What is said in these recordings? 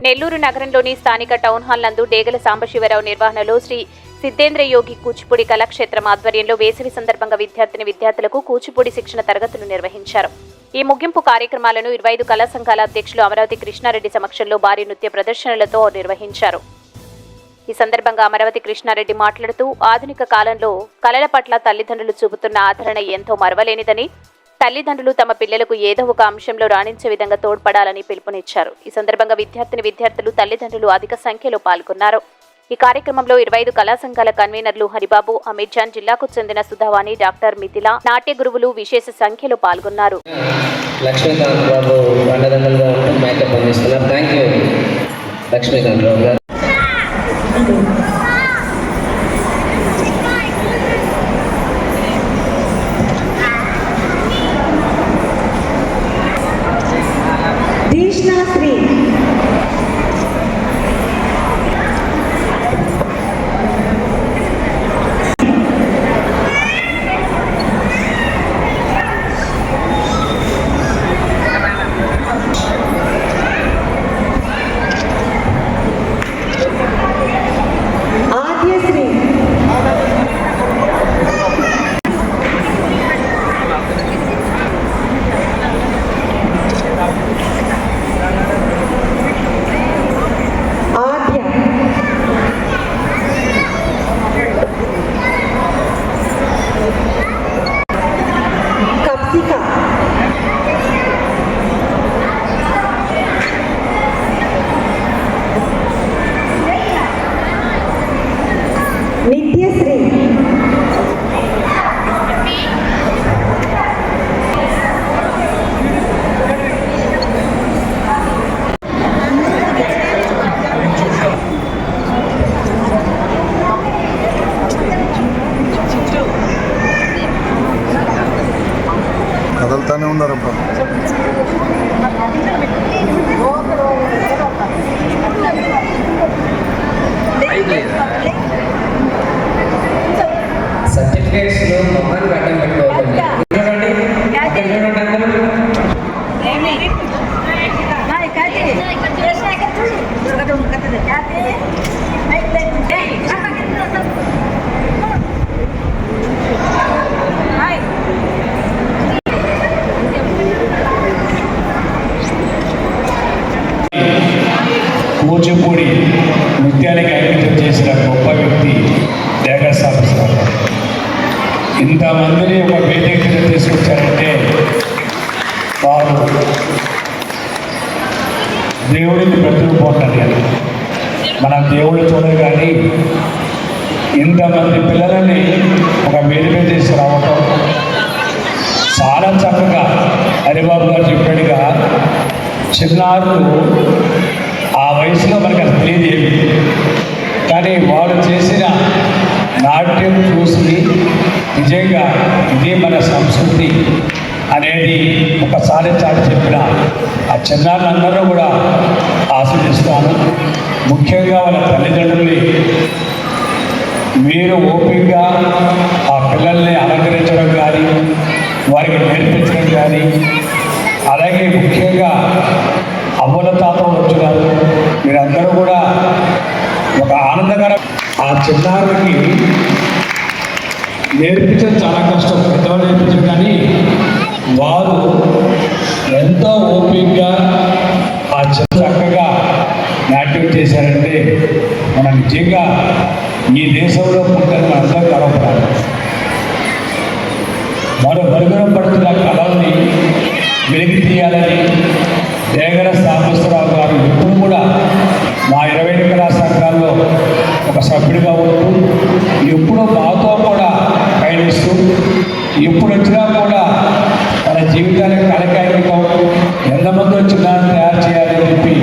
నెల్లూరు నగరంలోని స్థానిక town hall నందు డేగల సాంబశివరావు నిర్వహణలో శ్రీ సిద్ధేంద్ర యోగి కూచిపూడి కళాక్షేత్రం ఆధ్వర్యంలో వేసవి సందర్భంగా విద్యార్థులకు కూచిపూడి శిక్షణ తరగతులు నిర్వహించారు. ఈ ముగింపు కార్యక్రమాలను 25 కళా సంఘాల అధ్యక్షులు అమరావతి కృష్ణారెడ్డి సమక్షంలో భారీ నృత్య ప్రదర్శనలతో నిర్వహించారు. ఈ సందర్భంగా అమరావతి కృష్ణారెడ్డి మాట్లాడుతూ ఆధునిక కాలంలో కళల పట్ల తల్లిదండ్రులు చూపుతున్న ఆదరణ ఎంతో మరవలేనిదని, తల్లిదండ్రులు తమ పిల్లలకు ఏదో ఒక అంశంలో రాణించే విధంగా తోడ్పడాలని పిలుపునిచ్చారు. ఈ సందర్భంగా విద్యార్థులు తల్లిదండ్రులు అధిక సంఖ్యలో పాల్గొన్నారు. ఈ కార్యక్రమంలో 25 కళా సంఘాల కన్వీనర్లు హరిబాబు, అమీర్జాన్, జిల్లాకు చెందిన సుధావాణి, డాక్టర్ మిథిల, నాట్య గురువులు విశేష సంఖ్యలో పాల్గొన్నారు. కదలుతానే ఉన్నారబ్బా. సర్టిఫికేట్స్ లో మొహాన్ని అడ్డం పెట్టుకోకండి. కూచిపూడి నృత్యానికి అంకితం చేసిన గొప్ప వ్యక్తి డేగల సాంబశివరావు. ఇంతమందిని ఒక వేదిక మీద తీసుకొచ్చారంటే వారు దేవుడిని ప్రతిరూపండి. మనం దేవుడు చూడదు, కానీ ఇంతమంది పిల్లలని ఒక వేదిక చేసి రావటం చాలా చక్కగా హరిబాబు గారు చెప్పాడుగా, చిన్నారులు ఆ వయసులో మనకు అది తెలియదు, కానీ వాడు చేసిన నాట్యం చూసి నిజంగా ఇదే మన సంస్కృతి అనేది ఒకసారి చాటి చెప్పిన ఆ చిన్నారులందరూ కూడా ఆస్వాదిస్తాను. ముఖ్యంగా వాళ్ళ తల్లిదండ్రుల్ని మీరు ఓపికగా ఆ పిల్లల్ని అలంకరించడం కానీ, వారికి నేర్పించడం కానీ, అలాగే ముఖ్యంగా అవ్వల తాతలు వచ్చినారు, మీరందరూ కూడా ఒక ఆనందకరం. ఆ చిన్నారులకి నేర్పించడం చాలా కష్టం, పెద్దవాళ్ళు నేర్పించడం, కానీ వారు ఎంతో ఓపికగా ఆ చక్కగా నాట్యం చేశారంటే మనం నిజంగా ఈ దేశంలో పుట్టిన మనందరూ గర్వపడాలి. మరో మరుగున పడుతున్న కళల్ని వెలికి తీయాలని డేగల సాంబశివరావు గారు ఎప్పుడు కూడా మా 25 కళా సంఘాల్లో ఒక సభ్యుడిగా ఉంటూ ఎప్పుడూ మాతో కూడా పయనిస్తూ ఎప్పుడు వచ్చినా కూడా తన జీవితానికి కళకాయికం ఎంతమంది వచ్చినా తయారు చేయాలని చెప్పి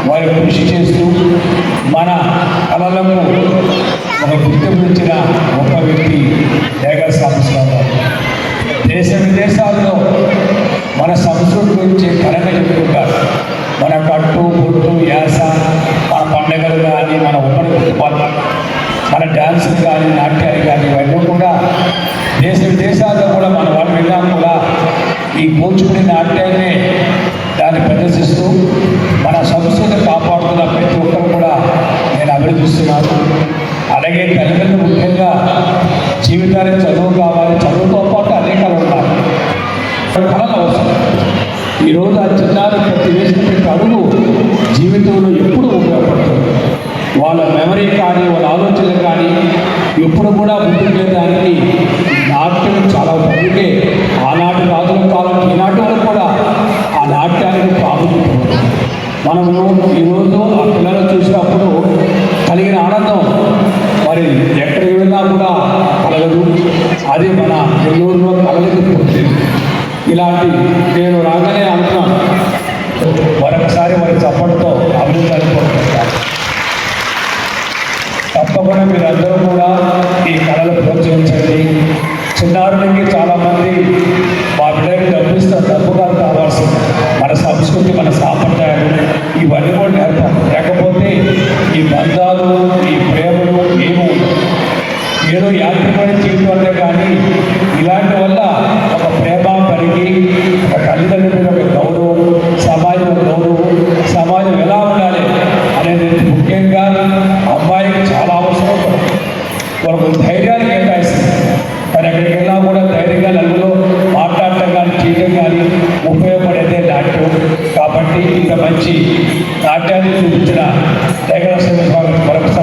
వారు కృషి చేస్తూ మన కళలకు ఒక గుర్తింపునిచ్చిన గొప్ప వ్యక్తి డేగల సాంబశివరావు గారు. దేశ విదేశాల్లో మన సంస్కృతి గురించి ఘనంగా చెప్పుకుంటారు. మన కట్టు, బొట్టు, యాస, మన పండుగలు కానీ, మన ఉమ్మడి కుటుంబాలు, మన డ్యాన్సులు కానీ, నాట్యాలు కానీ, ఇవన్నీ కూడా దేశ విదేశాల్లో కూడా మన వాళ్ళు వెళ్ళాం కూడా ఈ కూచిపూడి నాట్యాన్ని దాన్ని ప్రదర్శిస్తూ మన సంస్కృతి కాపాడుతున్న ప్రతి ఒక్కరు కూడా నేను అభినందిస్తున్నాను. అలాగే తల్లిదండ్రులు ముఖ్యంగా జీవితానికి చదువు కావాలి, చదువుతో పాటు అనేకాలు ఉన్నాయి, కళలు అవసరం. ఈరోజు ఆ చిన్నారి ప్రతి వేసిన ప్రతి అడుగు జీవితంలో ఎప్పుడు ఉపయోగపడుతుంది. వాళ్ళ మెమరీ కానీ వాళ్ళ ఆలోచనలు కానీ ఎప్పుడు కూడా ముందుకెళ్ళడానికి నాట్యం చాలా అందుకే ఆనాటి రాజుల కాలం ఈనాటి వరకు కూడా ఆ నాట్యానికి ప్రాముఖ్యత ఉంది. మనము ఈరోజు ఆ పిల్లలు చూసినప్పుడు కలిగిన ఆనందం మరి ఎక్కడికి వెళ్ళినా కూడా కలగదు. అది మన నెల్లూరులో కలగకపోతుంది. ఇలాంటి నేను రాగానే అంటున్నాను, మరొకసారి వారి చప్పటితో అభివృద్ధి కోరుకుంటాను. తప్పకుండా మీరందరూ కూడా ఈ కళలు ప్రోత్సహించండి. చిన్నారులకి చాలామంది మా బిడ్డకి డబ్బిస్తారు, డబ్బుగా కావాల్సింది మన సంస్కృతి, మన సాంప్రదాయాలు ఇవన్నీ కూడా నేర్పాలి. లేకపోతే ఈ బంధాలు, ఈ ప్రేమలు ఏమో ఏదో యాంత్రికమైన జీవితం అంటే కానీ ఇలాంటి వల్ల ఒక ప్రేమ పెరిగి ఒక తల్లిదండ్రుల మీద ఒక గౌరవం, సమాజం గౌరవం, సమాజం ఎలా ఉండాలి అనేది ముఖ్యంగా అమ్మాయికి చాలా అవసరం. వాళ్ళకు ధైర్యాన్ని కేటాయిస్తుంది. కానీ ఎక్కడికి వెళ్ళినా కూడా ధైర్యంగా నలుగులో మాట్లాడటం కానీ చేయడం కానీ ఉపయోగపడేదే నాట్యం. కాబట్టి ఇంత మంచి నాట్యాన్ని చూపించిన డేగల శ్రీనివాసరావు మరొకసారి